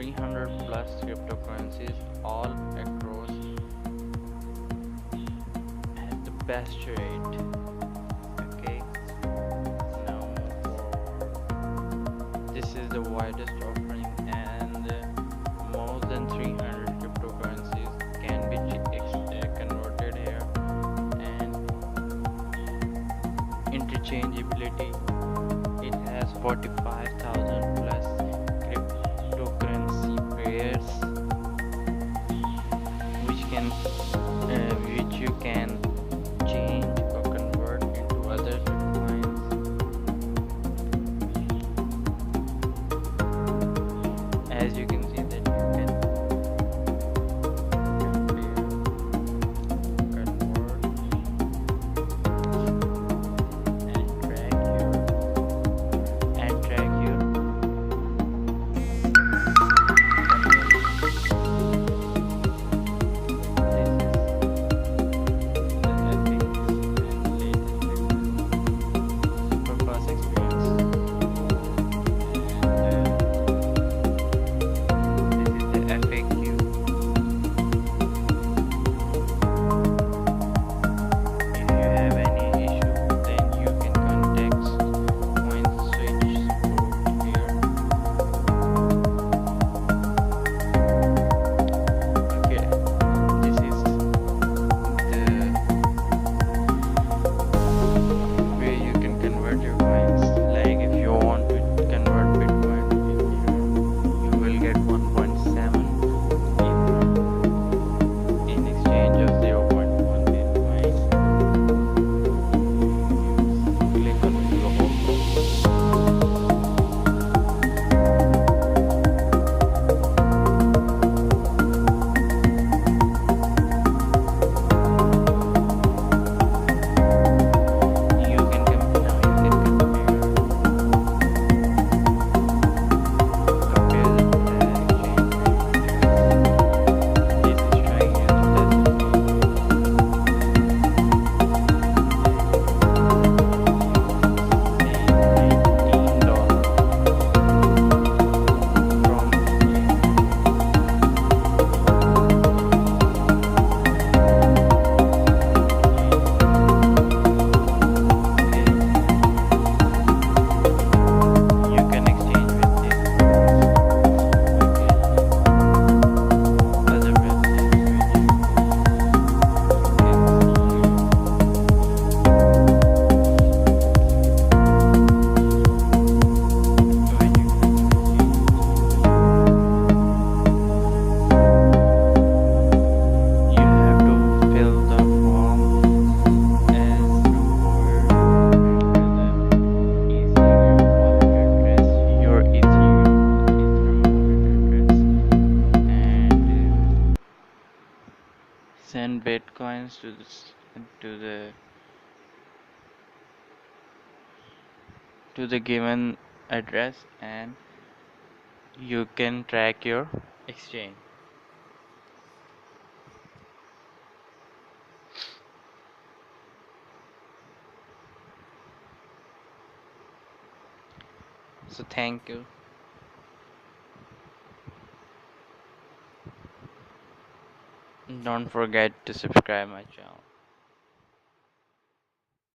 300 plus cryptocurrencies all across at the best rate. Okay, now this is the widest offering, and more than 300 cryptocurrencies can be converted here, and interchangeability. It has 45,000 plus cryptocurrency pairs, which you can change or convert into other coins. As you can see that you can compare, convert, and track your send bitcoins to the to the given address, and you can track your exchange. So thank you. Don't forget to subscribe my channel.